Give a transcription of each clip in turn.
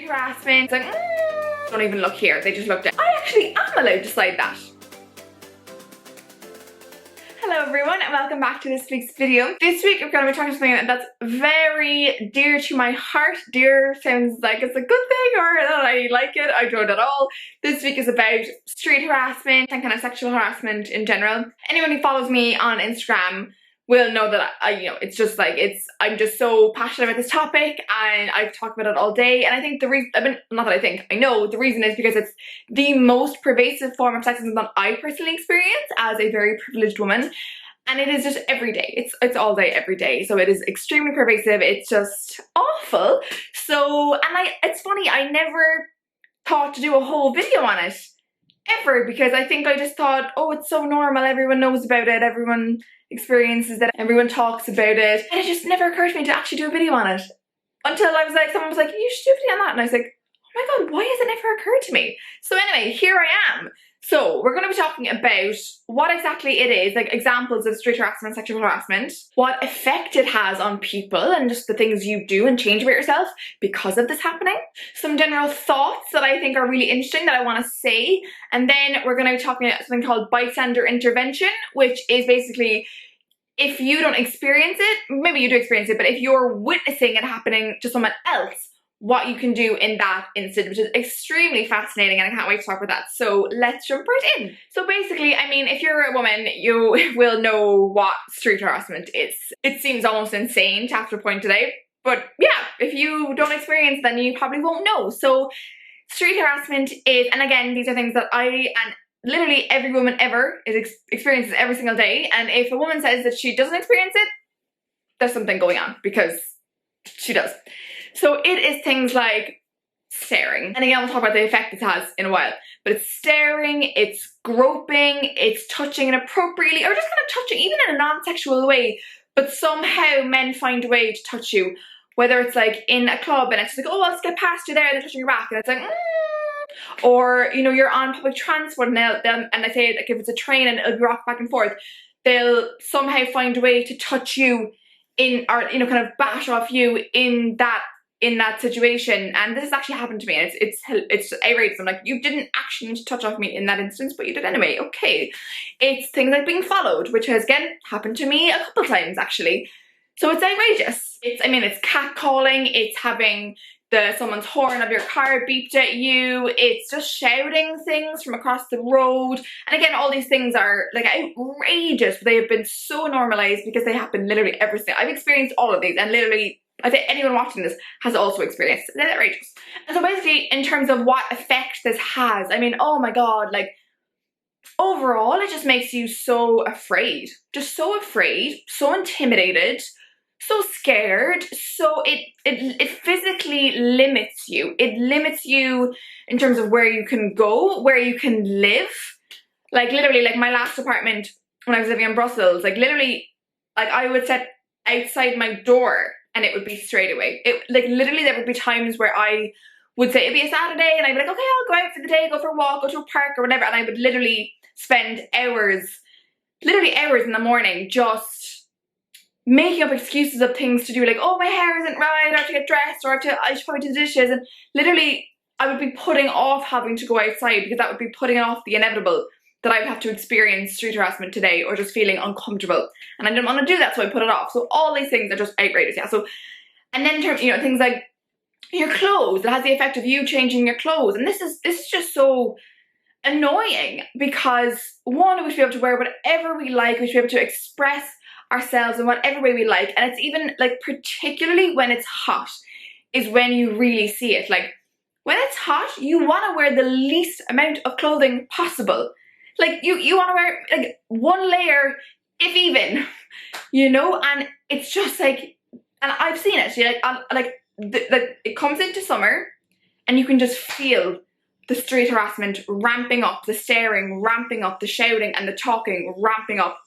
harassment. It's like, don't even look here. They just looked at. I actually am allowed to decide that. Hello everyone and welcome back to this week's video. This week I'm going to be talking about something that's very dear to my heart. Dear sounds like it's a good thing or that I like it. I don't at all. This week is about street harassment and kind of sexual harassment in general. Anyone who follows me on Instagram will know that it's just like, I'm just so passionate about this topic and I've talked about it all day. And I think the reason, I know the reason is because it's the most pervasive form of sexism that I personally experience as a very privileged woman. And it is just every day. It's all day, every day. So it is extremely pervasive. It's just awful. So, and it's funny, I never thought to do a whole video on it ever, because I think I just thought, oh, it's so normal. Everyone knows about it. Everyone experiences that, everyone talks about it, and it just never occurred to me to actually do a video on it until I was like, someone was like, you should do a video on that, and I was like, oh my god, why has it never occurred to me? So anyway, here I am. So we're going to be talking about what exactly it is, like examples of street harassment and sexual harassment, what effect it has on people and just the things you do and change about yourself because of this happening, some general thoughts that I think are really interesting that I want to say, and then we're going to be talking about something called bystander intervention, which is basically, if you don't experience it, maybe you do experience it, but if you're witnessing it happening to someone else, what you can do in that instant, which is extremely fascinating, and I can't wait to talk about that. So let's jump right in. So basically, I mean, if you're a woman, you will know what street harassment is. It seems almost insane to have to point today, but yeah, if you don't experience, then you probably won't know. So street harassment is, and again, these are things that I and literally every woman ever experiences every single day, and if a woman says that she doesn't experience it, there's something going on, because she does. So it is things like staring, and again we'll talk about the effect this has in a while, but it's staring, it's groping, it's touching inappropriately, or just kind of touching even in a non-sexual way, but somehow men find a way to touch you, whether it's like in a club and it's like, oh, I'll just get past you there, and they're touching your back, and it's like, or you know, you're on public transport and and I say, like, if it's a train and it'll be rocked back and forth, they'll somehow find a way to touch you in, or you know, kind of bash off you in that situation. And this has actually happened to me, and it's outrageous. I'm like, you didn't actually need to touch off me in that instance, but you did anyway. Okay. It's things like being followed, which has again happened to me a couple times actually. So it's outrageous. It's catcalling, it's having someone's horn of your car beeped at you, it's just shouting things from across the road. And again, all these things are like outrageous, but they have been so normalized because they happen literally every single. I've experienced all of these, and literally I think anyone watching this has also experienced it. They're outrageous. And so basically, in terms of what effect this has, I mean, oh my god, like overall it just makes you so afraid, so intimidated, so scared. So it physically limits you. It limits you in terms of where you can go, where you can live. Like literally, like my last apartment when I was living in Brussels, like literally, like I would sit outside my door and it would be straight away. Like literally there would be times where I would say, it'd be a Saturday, and I'd be like, okay, I'll go out for the day, go for a walk, go to a park or whatever, and I would literally spend hours, literally hours in the morning just making up excuses of things to do, like, oh, my hair isn't right, I have to get dressed, or I should probably do the dishes, and literally I would be putting off having to go outside because that would be putting off the inevitable that I would have to experience street harassment today, or just feeling uncomfortable, and I didn't want to do that, so I put it off. So all these things are just outrageous, yeah. So, and then you know, things like your clothes, it has the effect of you changing your clothes, and this is just so annoying, because one, we should be able to wear whatever we like, we should be able to express ourselves in whatever way we like, and it's even like, particularly when it's hot is when you really see it. Like when it's hot, you want to wear the least amount of clothing possible. Like you want to wear like one layer, if even, you know. And it's just like, and I've seen it, it comes into summer and you can just feel the street harassment ramping up, the staring ramping up, the shouting and the talking ramping up,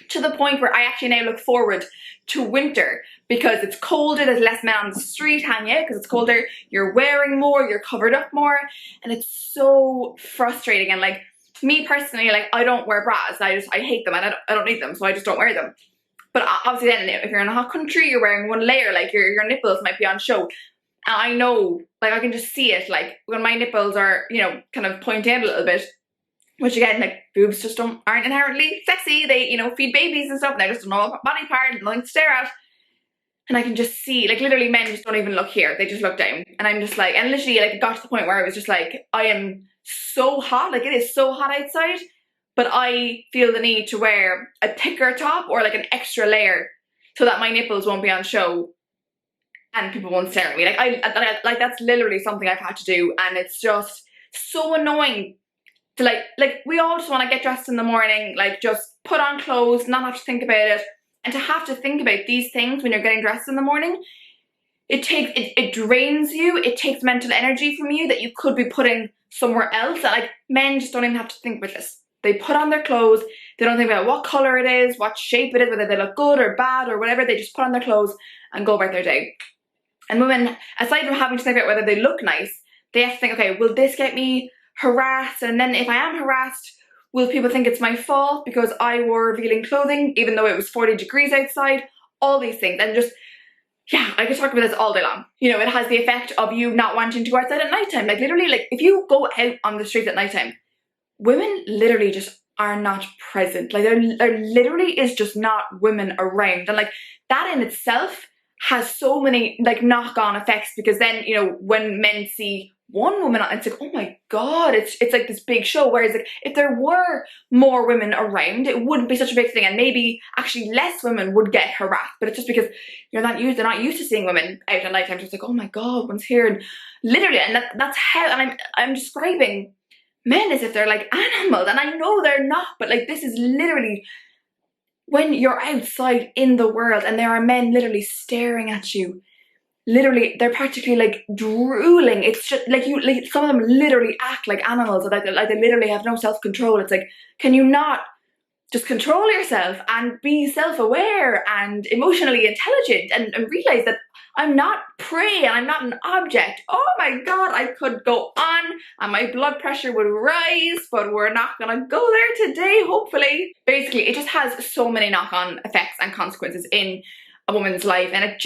to the point where I actually now look forward to winter, because it's colder, there's less men on the street hanging out because it's colder, you're wearing more, you're covered up more, and it's so frustrating. And like, me personally, like, I don't wear bras, I hate them, and I don't need them, so I just don't wear them. But obviously then, if you're in a hot country, you're wearing one layer, like your nipples might be on show. And I know like I can just see it, like when my nipples are, you know, kind of pointing out a little bit, which again, like boobs just aren't inherently sexy. They, you know, feed babies and stuff, and they're just a normal body part and nothing to stare at. And I can just see, like literally men just don't even look here, they just look down. And I'm just like, and literally like it got to the point where I was just like, I am so hot, like it is so hot outside, but I feel the need to wear a thicker top or like an extra layer so that my nipples won't be on show and people won't stare at me. Like that's literally something I've had to do, and it's just so annoying to like we all just want to get dressed in the morning, like just put on clothes, not have to think about it. And to have to think about these things when you're getting dressed in the morning, it drains you, it takes mental energy from you that you could be putting somewhere else. And like men just don't even have to think about this. They put on their clothes, they don't think about what colour it is, what shape it is, whether they look good or bad or whatever, they just put on their clothes and go about their day. And women, aside from having to think about whether they look nice, they have to think, okay, will this get me harassed? And then if I am harassed, will people think it's my fault because I wore revealing clothing even though it was 40 degrees outside? All these things. And just, yeah, I could talk about this all day long. You know, it has the effect of you not wanting to go outside at nighttime. Like literally, like if you go out on the street at nighttime, women literally just are not present. Like there literally is just not women around. And like that in itself has so many like knock-on effects, because then, you know, when men see one woman, it's like, oh my god, it's like this big show. Whereas like if there were more women around, it wouldn't be such a big thing, and maybe actually less women would get harassed. But it's just because they're not used to seeing women out at night time. Just like, oh my god, one's here, and literally, and that's how. And I'm describing men as if they're like animals, and I know they're not, but like this is literally when you're outside in the world and there are men literally staring at you. Literally, they're practically like drooling. It's just like some of them literally act like animals, like they literally have no self-control. It's like, can you not just control yourself and be self-aware and emotionally intelligent and realize that I'm not prey and I'm not an object? Oh my god, I could go on and my blood pressure would rise, but we're not gonna go there today, hopefully. Basically, it just has so many knock-on effects and consequences in a woman's life, and it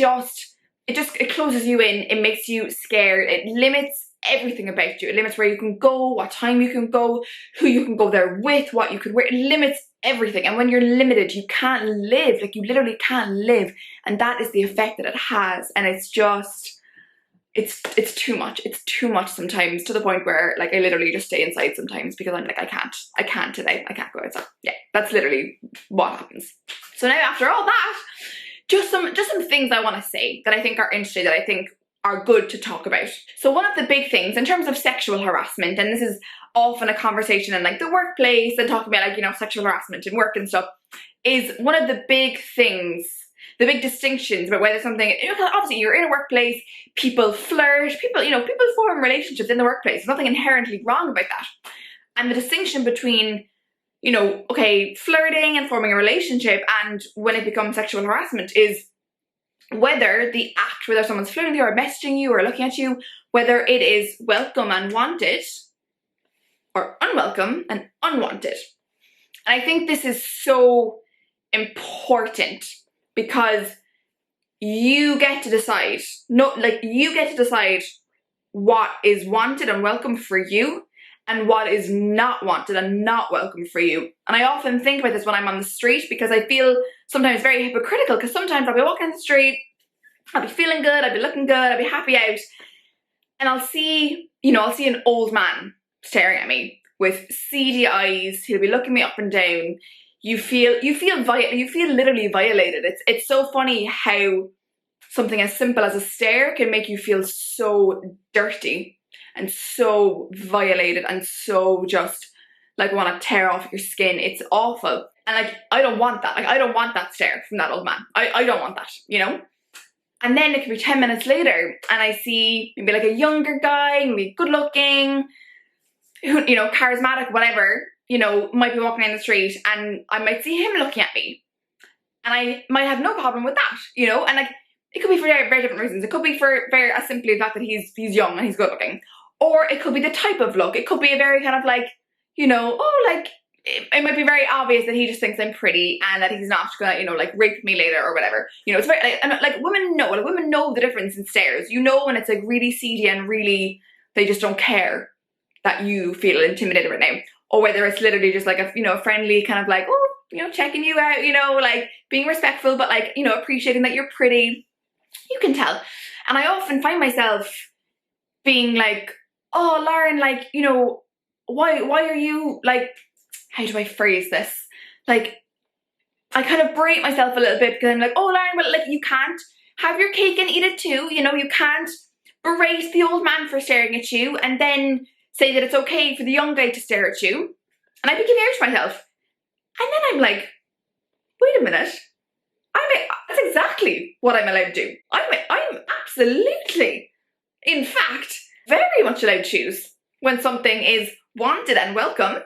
closes you in, it makes you scared, it limits everything about you. It limits where you can go, what time you can go, who you can go there with, what you could wear. It limits everything. And when you're limited, you can't live. Like you literally can't live. And that is the effect that it has. And it's just, it's too much. It's too much sometimes, to the point where like I literally just stay inside sometimes because I'm like, I can't today. I can't go outside. Yeah, that's literally what happens. So now after all that, just some things I want to say that I think are interesting, that I think are good to talk about. So one of the big things in terms of sexual harassment, and this is often a conversation in like the workplace and talking about like, you know, sexual harassment in work and stuff, is one of the big things, the big distinctions about whether something, you know, obviously you're in a workplace, people flirt, people form relationships in the workplace. There's nothing inherently wrong about that. And the distinction between, you know, okay, flirting and forming a relationship and when it becomes sexual harassment is whether the act, whether someone's flirting you or messaging you or looking at you, whether it is welcome and wanted or unwelcome and unwanted. And I think this is so important because you get to decide, you get to decide what is wanted and welcome for you and what is not wanted and not welcome for you. And I often think about this when I'm on the street, because I feel sometimes very hypocritical, because sometimes I'll be walking on the street, I'll be feeling good, I'll be looking good, I'll be happy out, and I'll see an old man staring at me with seedy eyes. He'll be looking me up and down. You feel literally violated. It's so funny how something as simple as a stare can make you feel so dirty and so violated and so just like want to tear off your skin. It's awful. And like, I don't want that. Like, I don't want that stare from that old man. I don't want that, you know? And then it could be 10 minutes later and I see maybe like a younger guy, maybe good looking, who, you know, charismatic, whatever, you know, might be walking down the street and I might see him looking at me. And I might have no problem with that, you know? And like, it could be for very, very different reasons. It could be for very as simply the fact that he's young and he's good looking. Or it could be the type of look. It could be a very kind of like, you know, oh, like it might be very obvious that he just thinks I'm pretty and that he's not gonna, you know, like rape me later or whatever. You know, it's very, like women know the difference in stares. You know when it's like really seedy and really, they just don't care that you feel intimidated right now. Or whether it's literally just like a, you know, a friendly kind of like, oh, you know, checking you out, you know, like being respectful, but like, you know, appreciating that you're pretty. You can tell. And I often find myself being like, oh, Lauren, like, you know, why are you like, how do I phrase this? Like, I kind of berate myself a little bit because I'm like, oh, Lauren, well, like, you can't have your cake and eat it too. You know, you can't berate the old man for staring at you and then say that it's okay for the young guy to stare at you. And I became out to myself. And then I'm like, wait a minute. That's exactly what I'm allowed to do. I'm absolutely, in fact, very much allowed to choose when something is wanted and welcome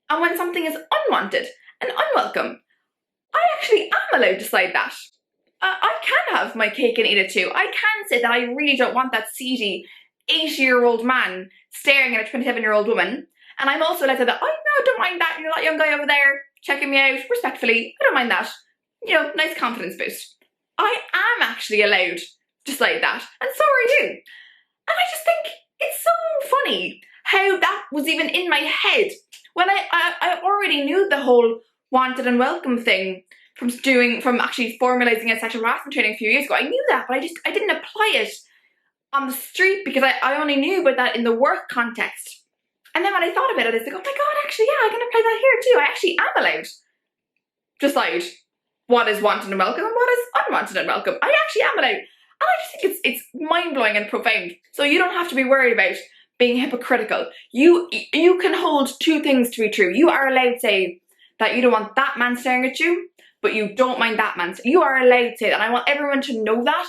and when something is unwanted and unwelcome. I actually am allowed to decide that. I can have my cake and eat it too. I can say that I really don't want that seedy 80-year-old man staring at a 27-year-old woman. And I'm also allowed to say that, oh no, don't mind that, you know, that young guy over there checking me out respectfully. I don't mind that. You know, nice confidence boost. I am actually allowed to decide that. And so are you. And I just think it's so funny how that was even in my head when I already knew the whole wanted and welcome thing from actually formalizing a sexual harassment training a few years ago. I knew that, but I didn't apply it on the street because I only knew about that in the work context. And then when I thought about it, I was like, oh my God, actually, yeah, I can apply that here too. I actually am allowed to decide what is wanted and welcome and what is unwanted and welcome. I actually am allowed. And I just think it's mind-blowing and profound. So you don't have to be worried about being hypocritical. You can hold two things to be true. You are allowed to say that you don't want that man staring at you, but you don't mind that man. You are allowed to say that. And I want everyone to know that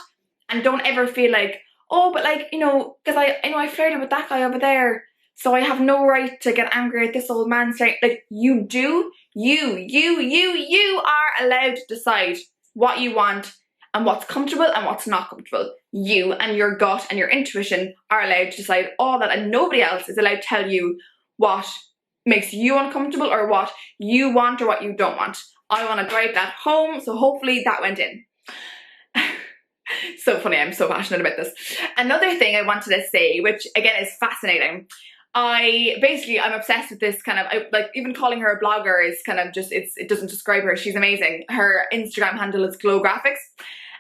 and don't ever feel like, oh, but like, you know, because I know I flirted with that guy over there, so I have no right to get angry at this old man staring. Like, you do. You are allowed to decide what you want and what's comfortable and what's not comfortable. You and your gut and your intuition are allowed to decide all that, and nobody else is allowed to tell you what makes you uncomfortable or what you want or what you don't want. I want to drive that home, so hopefully that went in. So funny, I'm so passionate about this. Another thing I wanted to say, which again is fascinating, I'm obsessed with this kind of, like even calling her a blogger is kind of just, it doesn't describe her. She's amazing. Her Instagram handle is Glow Graphics,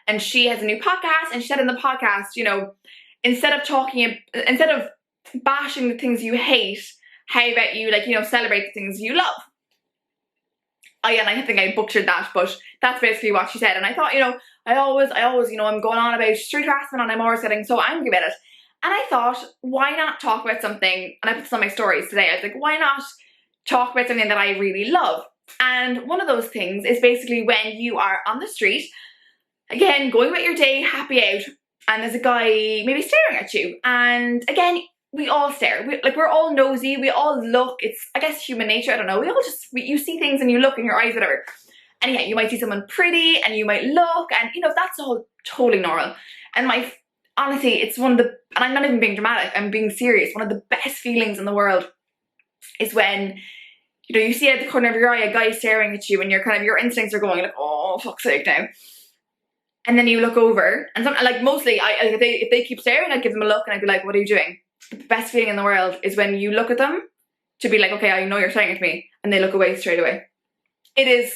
and she has a new podcast, and she said in the podcast, you know, instead of bashing the things you hate, how about you, like, you know, celebrate the things you love. I think I butchered that, but that's basically what she said. And I thought, you know, I always, you know, I'm going on about street harassment and I'm always getting so angry about it. And I thought, why not talk about something, and I put this on my stories today, I was like, why not talk about something that I really love? And one of those things is basically when you are on the street, again, going about your day, happy out, and there's a guy maybe staring at you. And again, we all stare. We're all nosy, we all look. It's, I guess, human nature, I don't know. We all just, you see things and you look in your eyes, whatever. And yeah, you might see someone pretty and you might look, and you know, that's all totally normal. And honestly, it's one of the, and I'm not even being dramatic, I'm being serious, one of the best feelings in the world is when, you know, you see out the corner of your eye a guy staring at you and your instincts are going like, oh, fuck's sake now. And then you look over, and like mostly, if they keep staring, I'd give them a look and I'd be like, what are you doing? The best feeling in the world is when you look at them to be like, okay, I know you're staring at me, and they look away straight away. It is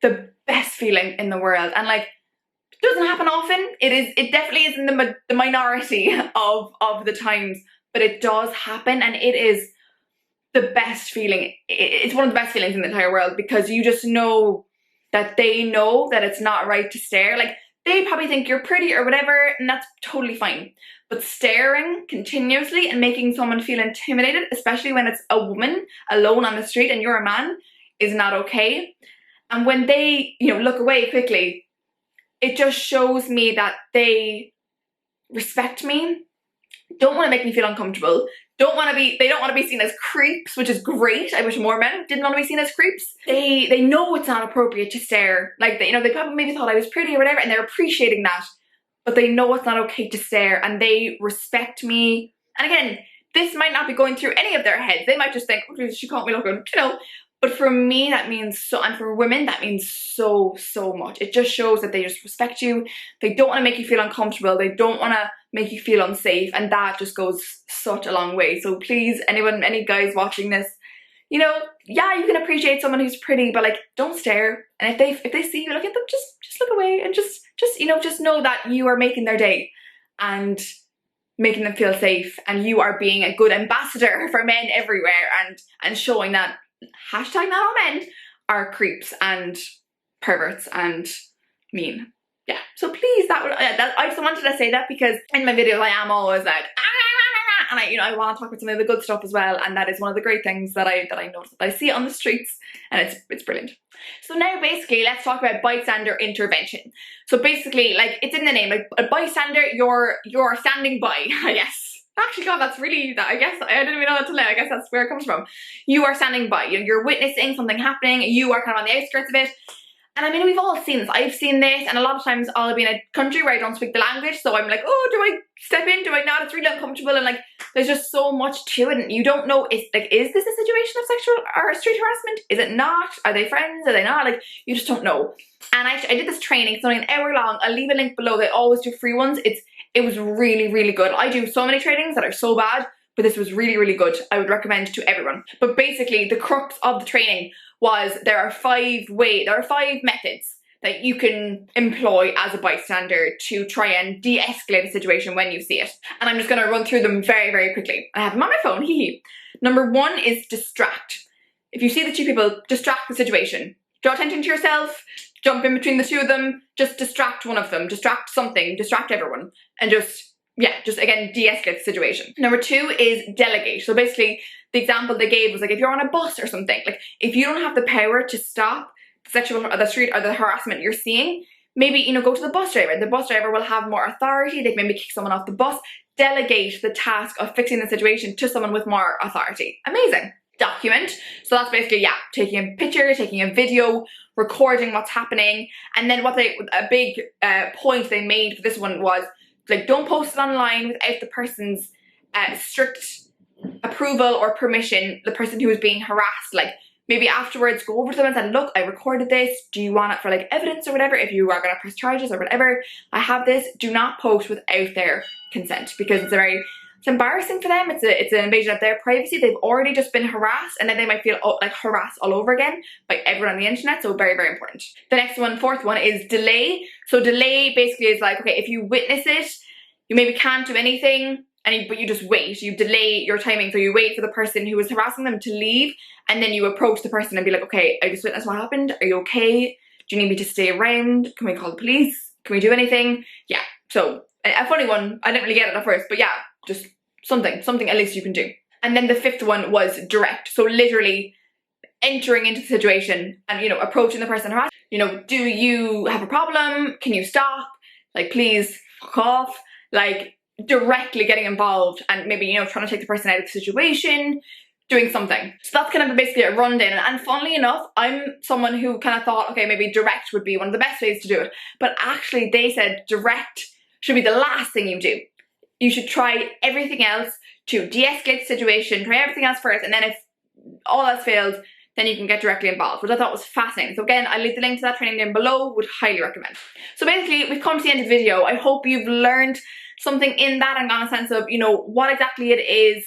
the best feeling in the world, and like, it doesn't happen often. It definitely is in the minority of the times, but it does happen, and it is the best feeling. It's one of the best feelings in the entire world, because you just know that they know that it's not right to stare. Like, they probably think you're pretty or whatever, and that's totally fine. But staring continuously and making someone feel intimidated, especially when it's a woman alone on the street and you're a man, is not okay. And when they, you know, look away quickly, it just shows me that they respect me, don't want to make me feel uncomfortable, they don't want to be seen as creeps, which is great. I wish more men didn't want to be seen as creeps. They know it's not appropriate to stare. Like, you know, they probably maybe thought I was pretty or whatever, and they're appreciating that, but they know it's not okay to stare, and they respect me. And again, this might not be going through any of their heads. They might just think, oh, she caught me looking, you know. But for me, that means so, and for women, that means so, so much. It just shows that they just respect you. They don't want to make you feel uncomfortable. They don't want to make you feel unsafe. And that just goes such a long way. So please, anyone, any guys watching this, you know, yeah, you can appreciate someone who's pretty, but like, don't stare. And if they see you look at them, just look away and just you know, just know that you are making their day and making them feel safe, and you are being a good ambassador for men everywhere, and showing that hashtag not all men are creeps and perverts and mean. Yeah, so please, I just wanted to say that, because in my videos I am always like, and I want to talk about some of the good stuff as well, and that is one of the great things that I notice, that I see on the streets, and it's brilliant. So now basically let's talk about bystander intervention. So basically, like, it's in the name, like a bystander, you're standing by, I guess. Actually, God, that's really, I guess, I didn't even know that till now. I guess that's where it comes from. You are standing by, you're witnessing something happening, you are kind of on the outskirts of it. And I mean, we've all seen this. I've seen this, and a lot of times I'll be in a country where I don't speak the language, so I'm like, oh, do I step in? Do I not? It's really uncomfortable, and like, there's just so much to it, and you don't know, is this a situation of sexual or street harassment? Is it not? Are they friends? Are they not? Like, you just don't know. And I did this training, it's only an hour long. I'll leave a link below. They always do free ones. It was really, really good. I do so many trainings that are so bad, but this was really, really good. I would recommend to everyone. But basically, the crux of the training was there are 5 methods that you can employ as a bystander to try and de-escalate a situation when you see it. And I'm just going to run through them very, very quickly. I have them on my phone, hee hee. Number 1 is distract. If you see the 2 people, distract the situation. Draw attention to yourself, jump in between the 2 of them, just distract one of them, distract something, distract everyone, and just again, de-escalate the situation. Number 2 is delegate. So basically, the example they gave was like, if you're on a bus or something, like if you don't have the power to stop the street or the harassment you're seeing, maybe, you know, go to the bus driver. The bus driver will have more authority. They can maybe kick someone off the bus. Delegate the task of fixing the situation to someone with more authority. Amazing. Document. So that's basically, yeah, taking a picture, taking a video, recording what's happening. And then a big point they made for this one was, like, don't post it online without the person's strict approval or permission, the person who is being harassed. Like, maybe afterwards go over to them and say, look, I recorded this, do you want it for like evidence or whatever? If you are going to press charges or whatever, I have this. Do not post without their consent, because it's embarrassing for them. It's an invasion of their privacy. They've already just been harassed, and then they might feel like harassed all over again by everyone on the internet. So very, very important. The next one, 4th one, is delay. So delay basically is like, okay, if you witness it, you maybe can't do anything, but you just wait. You delay your timing. So you wait for the person who is harassing them to leave, and then you approach the person and be like, okay, I just witnessed what happened. Are you okay? Do you need me to stay around? Can we call the police? Can we do anything? Yeah. So a funny one. I didn't really get it at first, but yeah, just something at least you can do. And then the 5th one was direct. So literally entering into the situation and, you know, approaching the person harassed. You know, do you have a problem? Can you stop? Like, please fuck off. Like, directly getting involved and maybe, you know, trying to take the person out of the situation, doing something. So that's kind of basically a rundown. And funnily enough, I'm someone who kind of thought, okay, maybe direct would be one of the best ways to do it. But actually they said direct should be the last thing you do. You should try everything else to de-escalate the situation, try everything else first, and then if all else fails, then you can get directly involved, which I thought was fascinating. So again, I'll leave the link to that training down below, would highly recommend. So basically, we've come to the end of the video. I hope you've learned something in that and got a sense of, you know, what exactly it is,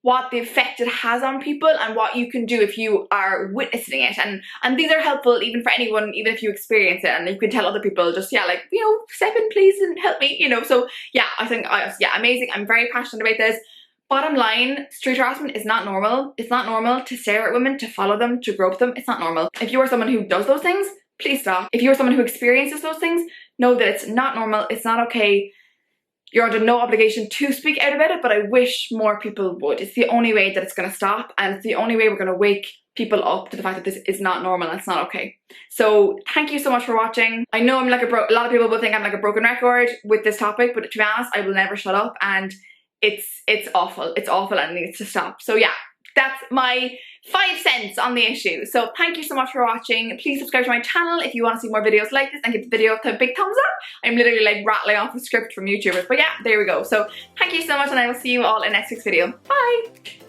what the effect it has on people, and what you can do if you are witnessing it. And these are helpful even for anyone, even if you experience it, and you can tell other people, just, yeah, like, you know, step in please and help me, you know. So yeah, I think, yeah, amazing. I'm very passionate about this. Bottom line, street harassment is not normal. It's not normal to stare at women, to follow them, to grope them. It's not normal. If you are someone who does those things, please stop. If you are someone who experiences those things, know that it's not normal. It's not okay. You're under no obligation to speak out about it, but I wish more people would. It's the only way that it's going to stop, and it's the only way we're going to wake people up to the fact that this is not normal and it's not okay. So thank you so much for watching. I know I'm like a lot of people will think I'm like a broken record with this topic, but to be honest, I will never shut up, and it's awful. It's awful and it needs to stop. So yeah, that's my 5 cents on the issue. So thank you so much for watching. Please subscribe to my channel if you want to see more videos like this, and give the video a big thumbs up. I'm literally like rattling off a script from YouTubers, but yeah, there we go. So thank you so much, and I will see you all in next week's video. Bye!